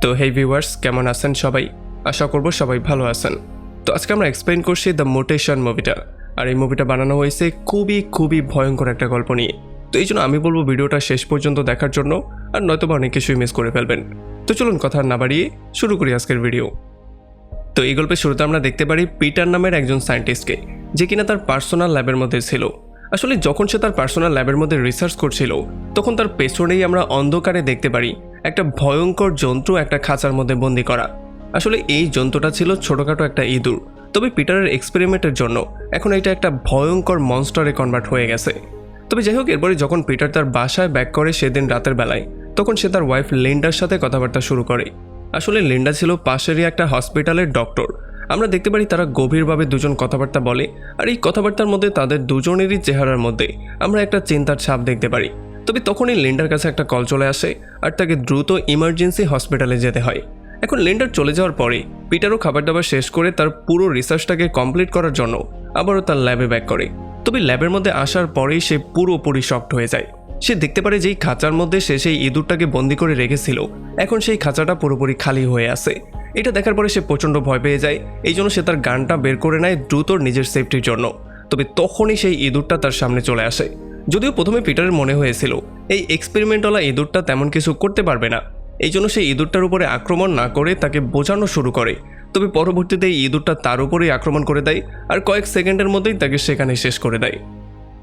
তো হেই ভিউয়ার্স, কেমন আছেন সবাই? আশা করব সবাই ভালো আছেন। তো আজকে আমরা এক্সপ্লেইন করছি দ্য মুটেশন মুভিটা। আর এই মুভিটা বানানো হয়েছে খুবই ভয়ঙ্কর একটা গল্প নিয়ে। তো এই জন্য আমি বলবো ভিডিওটা শেষ পর্যন্ত দেখার জন্য, আর নয়তোবা অনেক কিছুই মিস করে ফেলবেন। তো চলুন কথা না বাড়িয়ে শুরু করি আজকের ভিডিও। তো এই গল্পের শুরুতে আমরা দেখতে পারি পিটার নামের একজন সায়েন্টিস্টকে, যে কিনা তার পার্সোনাল ল্যাবের মধ্যে ছিল। আসলে যখন সে তার পার্সোনাল ল্যাবের মধ্যে রিসার্চ করছিল, তখন তার পেছনেই আমরা অন্ধকারে দেখতে পারি একটা ভয়ঙ্কর জন্তু একটা খাঁচার মধ্যে বন্দি করা। আসলে এই জন্তুটা ছিল ছোটখাটো একটা ইঁদুর, তবে পিটারের এক্সপেরিমেন্টের জন্য এখন এটা একটা ভয়ঙ্কর মনস্টারে কনভার্ট হয়ে গেছে। তবে যাই হোক, এরপরে যখন পিটার তার বাসায় ব্যাক করে সেদিন রাতের বেলায়, তখন সে তার ওয়াইফ লিন্ডার সাথে কথাবার্তা শুরু করে। আসলে লিন্ডা ছিল পাশেরই একটা হসপিটালের ডক্টর। আমরা দেখতে পারি তারা গভীরভাবে দুজন কথাবার্তা বলে, আর এই কথাবার্তার মধ্যে তাদের দুজনেরই চেহারার মধ্যে আমরা একটা চিন্তার ছাপ দেখতে পারি। তবে তখনই লিন্ডার কাছে একটা কল চলে আসে, আর তাকে দ্রুত ইমার্জেন্সি হসপিটালে যেতে হয়। এখন লিন্ডার চলে যাওয়ার পরে পিটারও খাবার দাবার শেষ করে তার পুরো রিসার্চটাকে কমপ্লিট করার জন্য আবারও তার ল্যাবে ব্যাক করে। তবে ল্যাবের মধ্যে আসার পরেই সে পুরোপুরি শকড হয়ে যায়। সে দেখতে পারে যেই খাঁচার মধ্যে সে সেই ইঁদুরটাকে বন্দি করে রেখেছিল, এখন সেই খাঁচাটা পুরোপুরি খালি হয়ে আছে। এটা দেখার পরে সে প্রচণ্ড ভয় পেয়ে যায়। এই জন্য সে তার গানটা বের করে নেয় দ্রুত নিজের সেফটির জন্য। তবে তখনই সেই ইঁদুরটা তার সামনে চলে আসে। যদিও প্রথমে পিটারের মনে হয়েছিল এই এক্সপেরিমেন্টওয়ালা ইঁদুরটা তেমন কিছু করতে পারবে না, এই জন্য সেই ইঁদুরটার উপরে আক্রমণ না করে তাকে বোঝানো শুরু করে। তবে পরবর্তীতে এই ইঁদুরটা তার উপরেই আক্রমণ করে দেয়, আর কয়েক সেকেন্ডের মধ্যেই তাকে সেখানে শেষ করে দেয়।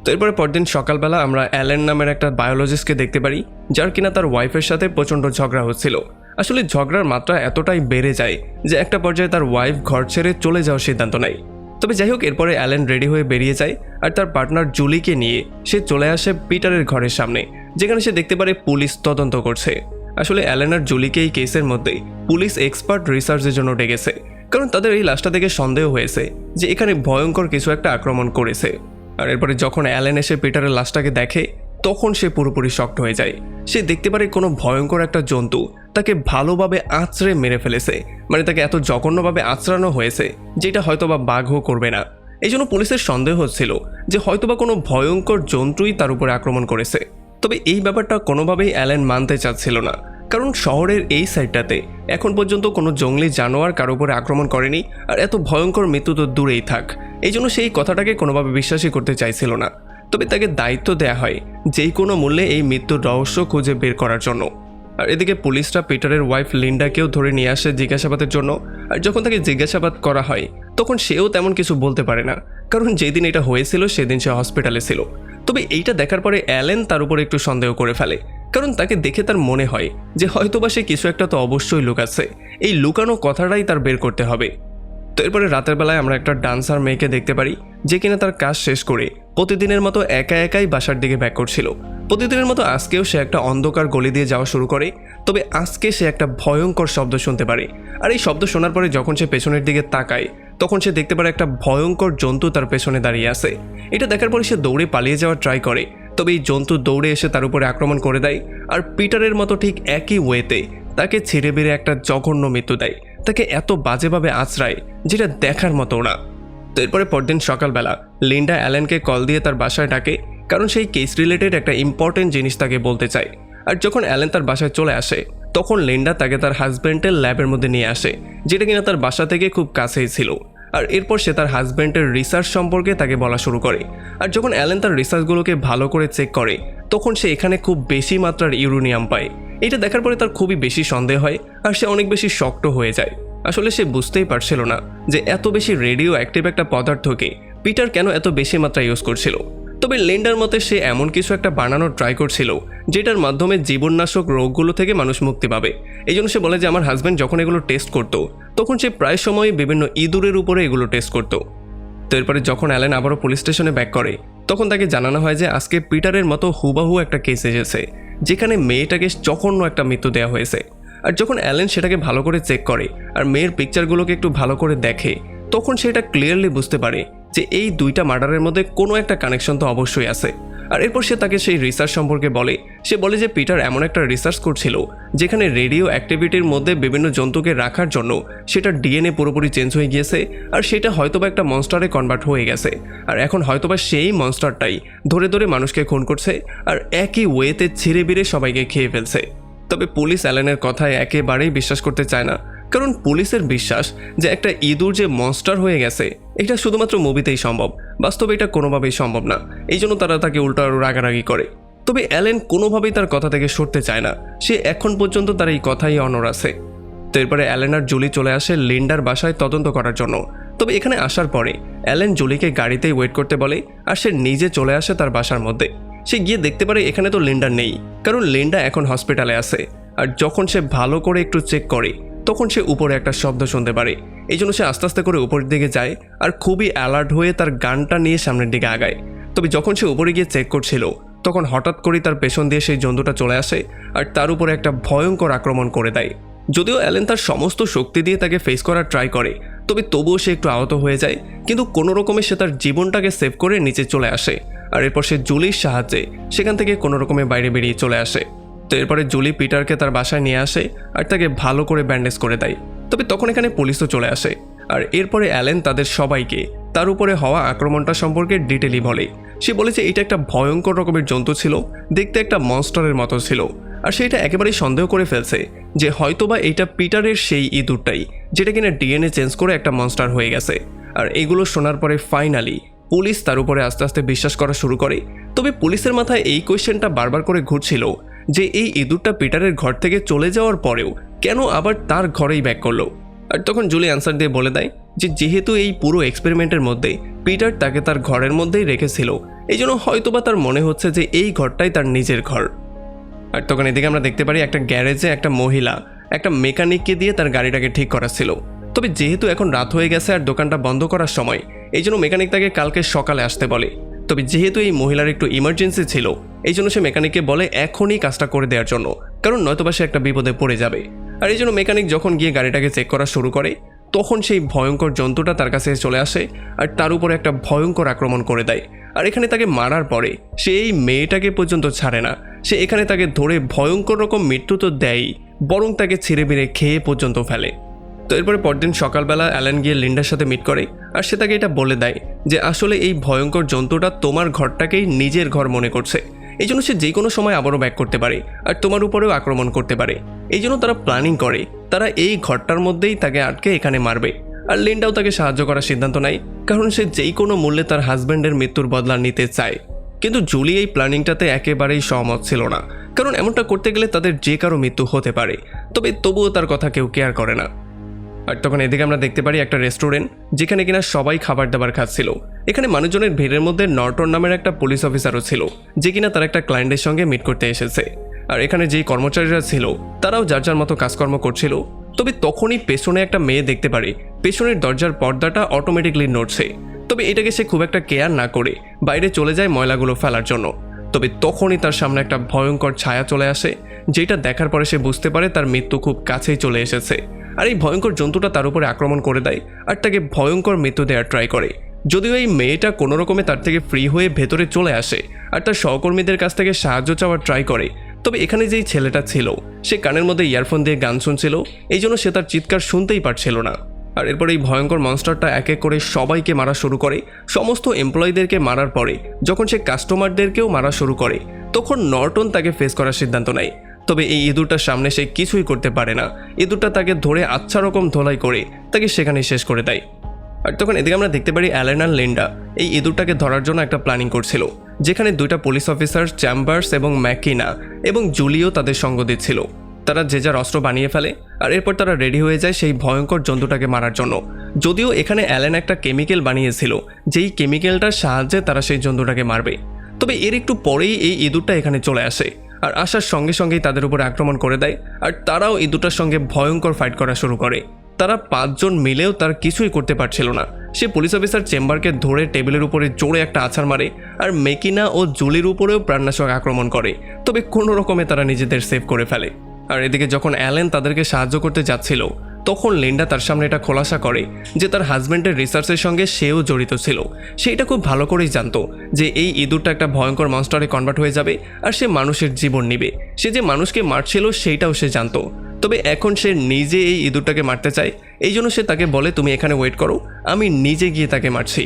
তো এরপরে পরদিন সকালবেলা আমরা অ্যালেন নামের একটা বায়োলজিস্টকে দেখতে পারি, যার কিনা তার ওয়াইফের সাথে প্রচণ্ড ঝগড়া হচ্ছিল। আসলে ঝগড়ার মাত্রা এতটাই বেড়ে যায় যে একটা পর্যায়ে তার ওয়াইফ ঘর ছেড়ে চলে যাওয়ার সিদ্ধান্ত নেয়। তবে যাই হোক, এরপরে অ্যালেন রেডি হয়ে বেরিয়ে যায়, আর তার পার্টনার জুলিকে নিয়ে সে চলে আসে পিটারের ঘরের সামনে, যেখানে সে দেখতে পারে পুলিশ তদন্ত করছে। আসলে অ্যালেন আর জুলিকে এই কেসের মধ্যে পুলিশ এক্সপার্ট রিসার্চের জন্য ডেকেছে, কারণ তাদের এই লাশটা থেকে সন্দেহ হয়েছে যে এখানে ভয়ঙ্কর কিছু একটা আক্রমণ করেছে। আর এরপরে যখন অ্যালেন এসে পিটারের লাশটাকে দেখে, তখন সে পুরোপুরি শকড হয়ে যায়। সে দেখতে পারে কোনো ভয়ঙ্কর একটা জন্তু তাকে ভালোভাবে আঁচড়ে মেরে ফেলেছে, মানে তাকে এত জঘন্যভাবে আঁচড়ানো হয়েছে যেটা হয়তোবা বাঘও করবে না। এই জন্য পুলিশের সন্দেহ হচ্ছিল যে হয়তোবা কোনো ভয়ঙ্কর জন্তুই তার উপরে আক্রমণ করেছে। তবে এই ব্যাপারটা কোনোভাবেই অ্যালেন মানতে চাচ্ছিল না, কারণ শহরের এই সাইডটাতে এখন পর্যন্ত কোনো জঙ্গলি জানোয়ার কারো উপরে আক্রমণ করেনি, আর এত ভয়ঙ্কর মৃত্যু তো দূরেই থাক। এই জন্য সেই কথাটাকে কোনোভাবে বিশ্বাসই করতে চাইছিল না। তবে তাকে দায়িত্ব দেয়া হয় যেই কোনো মূল্যে এই মৃত্যুর রহস্য খুঁজে বের করার জন্য। আর এদিকে পুলিশরা পিটারের ওয়াইফ লিন্ডাকেও ধরে নিয়ে আসে জিজ্ঞাসাবাদের জন্য। আর যখন তাকে জিজ্ঞাসাবাদ করা হয়, তখন সেও তেমন কিছু বলতে পারে না, কারণ যেদিন এটা হয়েছিল সেদিন সে হসপিটালে ছিল। তবে এইটা দেখার পরে অ্যালেন তার উপর একটু সন্দেহ করে ফেলে, কারণ তাকে দেখে তার মনে হয় যে হয়তোবা সে কিছু একটা তো অবশ্যই লুকাচ্ছে, এই লুকানো কথাটাই তার বের করতে হবে। তো এরপরে রাতের বেলায় আমরা একটা ডান্সার মেয়েকে দেখতে পারি, যে কিনা তার কাজ শেষ করে প্রতিদিনের মতো একাই বাসার দিকে ব্যাক করছিল। প্রতিদিনের মতো আজকেও সে একটা অন্ধকার গলি দিয়ে যাওয়া শুরু করে। তবে আজকে সে একটা ভয়ঙ্কর শব্দ শুনতে পারে, আর এই শব্দ শোনার পরে যখন সে পেছনের দিকে তাকায়, তখন সে দেখতে পারে একটা ভয়ঙ্কর জন্তু তার পেছনে দাঁড়িয়ে আছে। এটা দেখার পরে সে দৌড়ে পালিয়ে যাওয়ার ট্রাই করে, তবে এই জন্তু দৌড়ে এসে তার উপরে আক্রমণ করে দেয়, আর পিটারের মতো ঠিক একই ওয়েতে তাকে ছিঁড়ে বেড়ে একটা জঘন্য মৃত্যু দেয়। তাকে এত বাজেভাবে আঁচড়ায় যেটা দেখার মতো না। তো এরপরে পরদিন সকালবেলা লিন্ডা অ্যালেনকে কল দিয়ে তার বাসায় ডাকে, কারণ সেই কেস রিলেটেড একটা ইম্পর্টেন্ট জিনিস তাকে বলতে চায়। আর যখন অ্যালেন তার বাসায় চলে আসে, তখন লিন্ডা তাকে তার হাজব্যান্ডের ল্যাবের মধ্যে নিয়ে আসে, যেটা কিনা তার বাসা থেকে খুব কাছেই ছিল। আর এরপর সে তার হাজব্যান্ডের রিসার্চ সম্পর্কে তাকে বলা শুরু করে। আর যখন অ্যালেন তার রিসার্চগুলোকে ভালো করে চেক করে, তখন সে এখানে খুব বেশি মাত্রার ইউরেনিয়াম পায়। এটা দেখার পরে তার খুবই বেশি সন্দেহ হয়, আর সে অনেক বেশি শকড হয়ে যায়। আসলে সে বুঝতেই পারছিল না যে এত বেশি রেডিও অ্যাক্টিভ একটা পদার্থকে পিটার কেন এত বেশি মাত্রা ইউজ করছিল। তবে লিন্ডার মতে সে এমন কিছু একটা বানানোর ট্রাই করছিল যেটার মাধ্যমে জীবননাশক রোগগুলো থেকে মানুষ মুক্তি পাবে। এই জন্য সে বলে যে আমার হাজব্যান্ড যখন এগুলো টেস্ট করতো, তখন সে প্রায় সময় বিভিন্ন ইঁদুরের উপরে এগুলো টেস্ট করতো। তো এরপরে যখন অ্যালেন আবারও পুলিশ স্টেশনে ব্যাক করে, তখন তাকে জানানো হয় যে আজকে পিটারের মতো হুবাহু একটা কেস এসেছে, যেখানে মেয়েটাকে জঘন্য একটা মৃত্যু দেওয়া হয়েছে। আর যখন অ্যালেন সেটাকে ভালো করে চেক করে আর মেয়ের পিকচারগুলোকে একটু ভালো করে দেখে, তখন সেটা ক্লিয়ারলি বুঝতে পারে যে এই দুইটা মার্ডারের মধ্যে কোনো একটা কানেকশন তো অবশ্যই আছে। আর এরপর সে তাকে সেই রিসার্চ সম্পর্কে বলে। সে বলে যে পিটার এমন একটা রিসার্চ করছিল যেখানে রেডিও অ্যাক্টিভিটির মধ্যে বিভিন্ন জন্তুকে রাখার জন্য সেটা ডিএনএ পুরোপুরি চেঞ্জ হয়ে গিয়েছে, আর সেটা হয়তোবা একটা মনস্টারে কনভার্ট হয়ে গেছে। আর এখন হয়তোবা সেই মনস্টারটাই ধরে ধরে মানুষকে খুন করছে, আর একই ওয়েতে ছিঁড়ে বিড়ে সবাইকে খেয়ে ফেলছে। তবে পুলিশ অ্যালেনের কথায় একেবারেই বিশ্বাস করতে চায় না, কারণ পুলিশের বিশ্বাস যে একটা ইঁদুর যে মনস্টার হয়ে গেছে এটা শুধুমাত্র মুভিতেই সম্ভব, বাস্তবে এটা কোনোভাবেই সম্ভব না। এই জন্য তারা তাকে উল্টো আরও রাগারাগি করে। তবে অ্যালেন কোনোভাবেই তার কথা থেকে সরতে চায় না, সে এখন পর্যন্ত তার এই কথাই অনড় আছে। তো এরপরে অ্যালেন আর জুলি চলে আসে লিন্ডার বাসায় তদন্ত করার জন্য। তবে এখানে আসার পরে অ্যালেন জুলিকে গাড়িতেই ওয়েট করতে বলে, আর সে নিজে চলে আসে তার বাসার মধ্যে। সে গিয়ে দেখতে পারে এখানে তো লিন্ডা নেই, কারণ লিন্ডা এখন হসপিটালে আছে। আর যখন সে ভালো করে একটু চেক করে তখন সে উপরে একটা শব্দ শুনতে পারে। এই জন্য সে আস্তে আস্তে করে উপরের দিকে যায় আর খুবই অ্যালার্ট হয়ে তার গানটা নিয়ে সামনের দিকে আগায়। তবে যখন সে উপরে গিয়ে চেক করছিল তখন হঠাৎ করেই তার পেছন দিয়ে সেই জন্তুটা চলে আসে আর তার উপরে একটা ভয়ঙ্কর আক্রমণ করে দেয়। যদিও অ্যালেন তার সমস্ত শক্তি দিয়ে তাকে ফেস করার ট্রাই করে, তবে তবুও সে একটু আহত হয়ে যায়, কিন্তু কোনো রকমে সে তার জীবনটাকে সেভ করে নিচে চলে আসে। আর এরপর সে জুলির সাহায্যে সেখান থেকে কোনো রকমে বাইরে বেরিয়ে চলে আসে। তো এরপরে জুলি পিটারকে তার বাসায় নিয়ে আসে আর তাকে ভালো করে ব্যান্ডেজ করে দেয়। তবে তখন এখানে পুলিশও চলে আসে। আর এরপরে অ্যালেন তাদের সবাইকে তার উপরে হওয়া আক্রমণটা সম্পর্কে ডিটেইলি বলে। সে বলে যে এটা একটা ভয়ঙ্কর রকমের জন্তু ছিল, দেখতে একটা মনস্টারের মতো ছিল। আর সে এটা একেবারেই সন্দেহ করে ফেলছে যে হয়তোবা এইটা পিটারের সেই ইঁদুরটাই, যেটা কিনা ডিএনএ চেঞ্জ করে একটা মনস্টার হয়ে গেছে। আর এগুলো শোনার পরে ফাইনালি পুলিশ তার উপরে আস্তে আস্তে বিশ্বাস করা শুরু করে। তবে পুলিশের মাথায় এই কোয়েশ্চেনটা বারবার করে ঘুরছিল যে এই ইঁদুরটা পিটারের ঘর থেকে চলে যাওয়ার পরেও কেন আবার তার ঘরেই ব্যাক করলো। আর তখন জুলি অ্যান্সার দিয়ে বলে দেয় যে যেহেতু এই পুরো এক্সপেরিমেন্টের মধ্যে পিটার তাকে তার ঘরের মধ্যেই রেখেছিল, এই জন্য হয়তোবা তার মনে হচ্ছে যে এই ঘরটাই তার নিজের ঘর। আর তখন এদিকে আমরা দেখতে পারি একটা গ্যারেজে একটা মহিলা একটা মেকানিককে দিয়ে তার গাড়িটাকে ঠিক করাচ্ছিল। তবে যেহেতু এখন রাত হয়ে গেছে আর দোকানটা বন্ধ করার সময়, এই জন্য মেকানিক তাকে কালকে সকালে আসতে বলে। তবে যেহেতু এই মহিলার একটু ইমার্জেন্সি ছিল, এই জন্য সে মেকানিককে বলে এখনই কাজটা করে দেওয়ার জন্য, কারণ নয়তোবা সে একটা বিপদে পড়ে যাবে। আর এই জন্য মেকানিক যখন গিয়ে গাড়িটাকে চেক করা শুরু করে তখন সেই ভয়ঙ্কর জন্তুটা তার কাছে চলে আসে আর তার উপরে একটা ভয়ঙ্কর আক্রমণ করে দেয়। আর এখানে তাকে মারার পরে সে এই মেয়েটাকে পর্যন্ত ছাড়ে না, সে এখানে তাকে ধরে ভয়ঙ্কর রকম মৃত্যু তো দেয়ই, বরং তাকে ছিঁড়ে বিড়ে খেয়ে পর্যন্ত ফেলে। তো এরপরে পরদিন সকালবেলা অ্যালেন গিয়ে লিন্ডার সাথে মিট করে আর সে তাকে এটা বলে দেয় যে আসলে এই ভয়ঙ্কর জন্তুটা তোমার ঘরটাকেই নিজের ঘর মনে করছে, এই জন্য সে যে কোনো সময় আবারও ব্যাক করতে পারে আর তোমার উপরেও আক্রমণ করতে পারে। এই জন্য তারা প্ল্যানিং করে তারা এই ঘরটার মধ্যেই তাকে আটকে এখানে মারবে। আর লিন্ডাও তাকে সাহায্য করার সিদ্ধান্ত নেয়, কারণ সে যেই কোনো মূল্যে তার হাজব্যান্ডের মৃত্যুর বদলা নিতে চায়। কিন্তু জুলি এই প্ল্যানিংটাতে একেবারেই সহমত ছিল না, কারণ এমনটা করতে গেলে তাদের যে কারো মৃত্যু হতে পারে। তবে তবুও তার কথা কেউ কেয়ার করে না। আর তখন এদিকে আমরা দেখতে পারি একটা রেস্টুরেন্ট যেখানে কিনা সবাই খাবার দাবার খাচ্ছিল। এখানে মানুষজনের ভিড়ের মধ্যে নর্টন নামের একটা পুলিশ অফিসারও ছিল, যে কিনা তার একটা ক্লায়েন্টের সঙ্গে মিট করতে এসেছে। আর এখানে যেই কর্মচারীরা ছিল তারাও যার যার মতো কাজকর্ম করছিল। তবে তখনই পেছনে একটা মেয়ে দেখতে পারে পেছনের দরজার পর্দাটা অটোমেটিকলি নড়ছে। তবে এটাকে সে খুব একটা কেয়ার না করে বাইরে চলে যায় ময়লাগুলো ফেলার জন্য। তবে তখনই তার সামনে একটা ভয়ঙ্কর ছায়া চলে আসে, যেটা দেখার পরে সে বুঝতে পারে তার মৃত্যু খুব কাছেই চলে এসেছে। আর এই ভয়ঙ্কর জন্তুটা তার উপরে আক্রমণ করে দেয় আর তাকে ভয়ঙ্কর মৃত্যু দেওয়ার ট্রাই করে। যদিও এই মেয়েটা কোনো রকমে তার থেকে ফ্রি হয়ে ভেতরে চলে আসে আর তার সহকর্মীদের কাছ থেকে সাহায্য চাওয়ার ট্রাই করে, তবে এখানে যেই ছেলেটা ছিল সে কানের মধ্যে ইয়ারফোন দিয়ে গান শুনছিল, এই জন্য সে তার চিৎকার শুনতেই পারছিল না। আর এরপর এই ভয়ঙ্কর মনস্টারটা এক এক করে সবাইকে মারা শুরু করে। সমস্ত এমপ্লয়ীদেরকে মারার পরে যখন সে কাস্টমারদেরকেও মারা শুরু করে তখন নর্টন তাকে ফেস করার সিদ্ধান্ত নেয়। তবে এই ইঁদুরটার সামনে সে কিছুই করতে পারে না, ইঁদুরটা তাকে ধরে আচ্ছা রকম ধোলাই করে তাকে সেখানেই শেষ করে দেয়। আর তখন এদিকে আমরা দেখতে পারি অ্যালেন আর লিন্ডা এই ইঁদুরটাকে ধরার জন্য একটা প্ল্যানিং করছিল, যেখানে দুইটা পুলিশ অফিসার চ্যাম্বার্স এবং ম্যাকিনা এবং জুলিও তাদের সঙ্গ দিচ্ছিল। তারা যে যার অস্ত্র বানিয়ে ফেলে আর এরপর তারা রেডি হয়ে যায় সেই ভয়ঙ্কর জন্তুটাকে মারার জন্য। যদিও এখানে অ্যালেন একটা কেমিক্যাল বানিয়েছিল, যেই কেমিক্যালটার সাহায্যে তারা সেই জন্তুটাকে মারবে। তবে এর একটু পরেই এই ইঁদুরটা এখানে চলে আসে আর আসার সঙ্গে সঙ্গেই তাদের উপর আক্রমণ করে দেয়। আর তারাও ইঁদুরটার সঙ্গে ভয়ঙ্কর ফাইট করা শুরু করে। তারা 5 জন মিলেও তার কিছুই করতে পারছিল না। সে পুলিশ অফিসার চেম্বারকে ধরে টেবিলের উপরে জোরে একটা আছাড় মারে আর মেকিনা ও জুলির উপরেও প্রাণনাশক আক্রমণ করে। তবে কোনো রকমে তারা নিজেদের সেভ করে ফেলে। আর এদিকে যখন অ্যালেন তাদেরকে সাহায্য করতে যাচ্ছিল তখন লিন্ডা তার সামনে এটা খোলাসা করে যে তার হাজব্যান্ডের রিসার্চের সঙ্গে সেও জড়িত ছিল। সেইটা খুব ভালো করেই জানতো যে এই ইঁদুরটা একটা ভয়ঙ্কর মনস্টারে কনভার্ট হয়ে যাবে আর সে মানুষের জীবন নিবে। সে যে মানুষকে মারছিল সেইটাও সে জানতো। তবে এখন সে নিজে এই ইঁদুরটাকে মারতে চায়, এই জন্য সে তাকে বলে তুমি এখানে ওয়েট করো, আমি নিজে গিয়ে তাকে মারছি।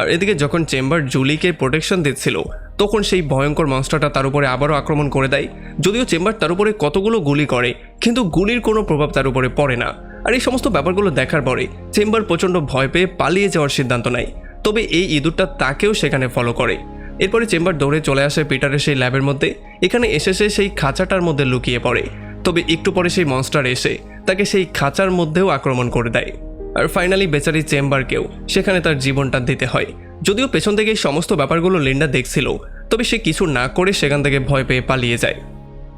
আর এদিকে যখন চেম্বার জুলিকে প্রোটেকশন দিচ্ছিল তখন সেই ভয়ঙ্কর মনস্টারটা তার উপরে আবারও আক্রমণ করে দেয়। যদিও চেম্বার তার উপরে কতগুলো গুলি করে, কিন্তু গুলির কোনো প্রভাব তার উপরে পড়ে না। আর এই সমস্ত ব্যাপারগুলো দেখার পরে চেম্বার প্রচণ্ড ভয় পেয়ে পালিয়ে যাওয়ার সিদ্ধান্ত নেয়। তবে এই ইঁদুরটা তাকেও সেখানে ফলো করে। এরপরে চেম্বার দৌড়ে চলে আসে পিটারের সেই ল্যাবের মধ্যে। এখানে এসে সে সেই খাঁচাটার মধ্যে লুকিয়ে পড়ে। তবে একটু পরে সেই মনস্টার এসে তাকে সেই খাঁচার মধ্যেও আক্রমণ করে দেয়। আর ফাইনালি বেচারি চেম্বারকেও সেখানে তার জীবনটা দিতে হয়। যদিও পেছন থেকে এই সমস্ত ব্যাপারগুলো লিন্ডা দেখছিল, তবে সে কিছু না করে সেখান থেকে ভয় পেয়ে পালিয়ে যায়।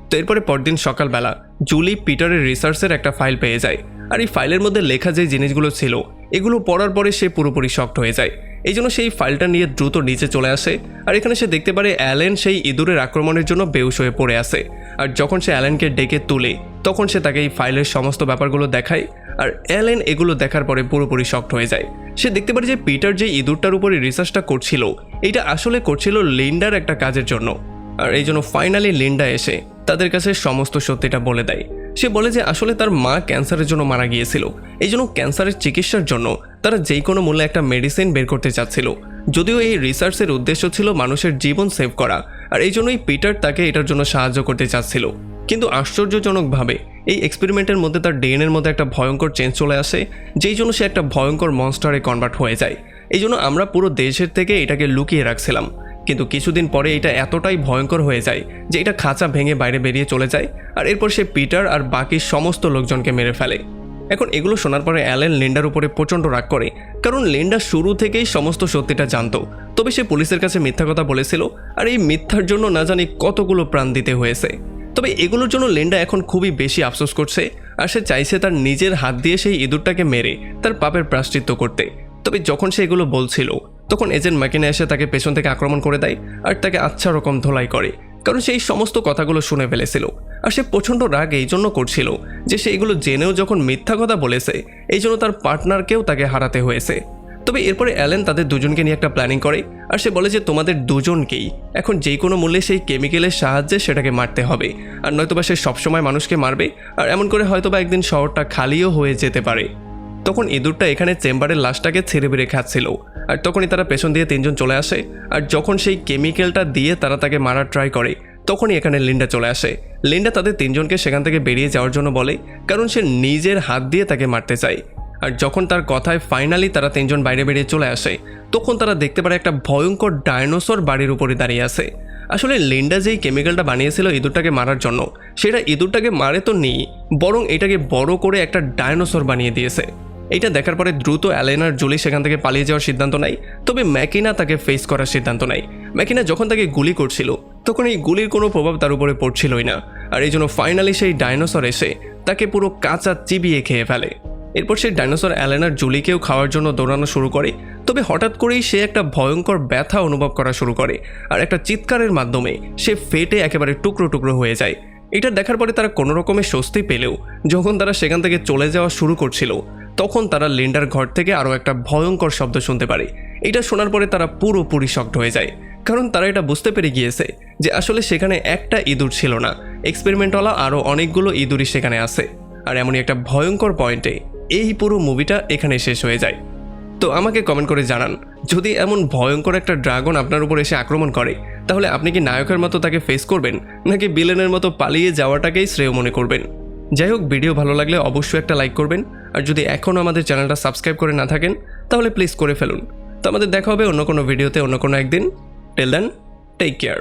তো এরপরে পরদিন সকালবেলা জুলি পিটারের রিসার্চের একটা ফাইল পেয়ে যায়। আর এই ফাইলের মধ্যে লেখা যে জিনিসগুলো ছিল এগুলো পড়ার পরে সে পুরোপুরি শকড হয়ে যায়। এই জন্য সেই ফাইলটা নিয়ে দ্রুত নিচে চলে আসে। আর এখানে সে দেখতে পারে অ্যালেন সেই ইঁদুরের আক্রমণের জন্য বেহুশ হয়ে পড়ে আছে। আর যখন সে অ্যালেনকে ডেকে তুলে তখন সে তাকে এই ফাইলের সমস্ত ব্যাপারগুলো দেখায়। আর অ্যালেন এগুলো দেখার পরে পুরোপুরি শকড হয়ে যায়। সে দেখতে পারে যে পিটার যে ইঁদুরটার উপরে রিসার্চটা করছিল এটা আসলে করছিল লিন্ডার একটা কাজের জন্য। আর এই জন্য ফাইনালি লিন্ডা এসে তাদের কাছে সমস্ত সত্যিটা বলে দেয়। সে বলে যে আসলে তার মা ক্যান্সারের জন্য মারা গিয়েছিল, এই জন্য ক্যান্সারের চিকিৎসার জন্য তারা যেই কোনো মূল্যে একটা মেডিসিন বের করতে চাচ্ছিল। যদিও এই রিসার্চের উদ্দেশ্য ছিল মানুষের জীবন সেভ করা, আর এই জন্যই পিটার তাকে এটার জন্য সাহায্য করতে চাচ্ছিল। কিন্তু আশ্চর্যজনকভাবে এই এক্সপেরিমেন্টের মধ্যে তার ডিএনএর মধ্যে একটা ভয়ঙ্কর চেঞ্জ চলে আসে, যেই জন্য সে একটা ভয়ঙ্কর মনস্টারে কনভার্ট হয়ে যায়। এই জন্য আমরা পুরো দেশের থেকে এটাকে লুকিয়ে রাখছিলাম। কিন্তু কিছুদিন পরে এটা এতটাই ভয়ঙ্কর হয়ে যায় যে এটা খাঁচা ভেঙে বাইরে বেরিয়ে চলে যায়। আর এরপর সে পিটার আর বাকি সমস্ত লোকজনকে মেরে ফেলে। এখন এগুলো শোনার পরে অ্যালেন লিন্ডার উপরে প্রচণ্ড রাগ করে, কারণ লিন্ডা শুরু থেকেই সমস্ত সত্যিটা জানতো। তবে সে পুলিশের কাছে মিথ্যা কথা বলেছিল, আর এই মিথ্যার জন্য না জানি কতগুলো প্রাণ দিতে হয়েছে। তবে এগুলোর জন্য লিন্ডা এখন খুবই বেশি আফসোস করছে, আর সে চাইছে তার নিজের হাত দিয়ে সেই ইঁদুরটাকে মেরে তার পাপের প্রায়শ্চিত্ত করতে। তবে যখন সে এগুলো বলছিল তখন এজেন্ট ম্যাকিনা এসে তাকে পেছন থেকে আক্রমণ করে দেয় আর তাকে আচ্ছা রকম ধোলাই করে, কারণ সেই সমস্ত কথাগুলো শুনে ফেলেছিল। আর সে প্রচণ্ড রাগ এই জন্য করছিল যে সে এগুলো জেনেও যখন মিথ্যা কথা বলেছে এই জন্য তার পার্টনারকেও তাকে হারাতে হয়েছে। তবে এরপরে অ্যালেন তাদের দুজনকে নিয়ে একটা প্ল্যানিং করে, আর সে বলে যে তোমাদের দুজনকেই এখন যে কোনো মূল্যে সেই কেমিক্যালের সাহায্যে সেটাকে মারতে হবে, আর নয়তোবা সে সবসময় মানুষকে মারবে, আর এমন করে হয়তোবা একদিন শহরটা খালিও হয়ে যেতে পারে। তখন ইঁদুরটা এখানে চেম্বারের লাশটাকে ছেড়ে বেড়ে খাচ্ছিল, আর তখনই তারা পেছন দিয়ে তিনজন চলে আসে। আর যখন সেই কেমিক্যালটা দিয়ে তারা তাকে মারার ট্রাই করে তখনই এখানে লিন্ডা চলে আসে। লিন্ডা তাদের তিনজনকে সেখান থেকে বেরিয়ে যাওয়ার জন্য বলে, কারণ সে নিজের হাত দিয়ে তাকে মারতে চায়। আর যখন তার কথায় ফাইনালি তারা তিনজন বাইরে বেরিয়ে চলে আসে তখন তারা দেখতে পারে একটা ভয়ঙ্কর ডায়নোসর বাড়ির উপরে দাঁড়িয়ে আছে। আসলে লিন্ডা যেই কেমিক্যালটা বানিয়েছিল ইঁদুরটাকে মারার জন্য সেটা ইঁদুরটাকে মারে তো নেই, বরং এটাকে বড় করে একটা ডায়নোসর বানিয়ে দিয়েছে। এটা দেখার পরে দ্রুত অ্যালেন আর জুলি সেখান থেকে পালিয়ে যাওয়ার সিদ্ধান্ত নেয়। তবে ম্যাকিনা তাকে ফেস করার সিদ্ধান্ত নেয়। ম্যাকিনা যখন তাকে গুলি করছিল তখন এই গুলির কোনো প্রভাব তার উপরে পড়ছিলই না, আর এই জন্য ফাইনালি সেই ডাইনোসর এসে তাকে পুরো কাঁচা চিবিয়ে খেয়ে ফেলে। এরপর সেই ডাইনোসর অ্যালেন আর জুলিকেও খাওয়ার জন্য দৌড়ানো শুরু করে। তবে হঠাৎ করেই সে একটা ভয়ঙ্কর ব্যথা অনুভব করা শুরু করে, আর একটা চিৎকারের মাধ্যমে সে ফেটে একেবারে টুকরো টুকরো হয়ে যায়। এটা দেখার পরে তারা কোনো রকমের স্বস্তি পেলেও যখন তারা সেখান থেকে চলে যাওয়া শুরু করছিল তখন তারা লিন্ডার ঘর থেকে আরও একটা ভয়ঙ্কর শব্দ শুনতে পারে। এটা শোনার পরে তারা পুরোপুরি শকড হয়ে যায়, কারণ তারা এটা বুঝতে পেরে গিয়েছে যে আসলে সেখানে একটা ইঁদুর ছিল না, এক্সপেরিমেন্টওয়ালা আরও অনেকগুলো ইঁদুরই সেখানে আছে। আর এমনই একটা ভয়ঙ্কর পয়েন্টে এই পুরো মুভিটা এখানে শেষ হয়ে যায়। তো আমাকে কমেন্ট করে জানান, যদি এমন ভয়ঙ্কর একটা ড্রাগন আপনার উপর এসে আক্রমণ করে তাহলে আপনি কি নায়কের মতো তাকে ফেস করবেন, নাকি ভিলেনের মতো পালিয়ে যাওয়াটাকেই শ্রেয় মনে করবেন? যাই হোক, ভিডিও ভালো লাগলে অবশ্যই একটা লাইক করবেন, আর যদি এখনও আমাদের চ্যানেলটা সাবস্ক্রাইব করে না থাকেন তাহলে প্লিজ করে ফেলুন। তো আমাদের দেখা হবে অন্য কোনো ভিডিওতে অন্য কোনো একদিন। Till then, take care.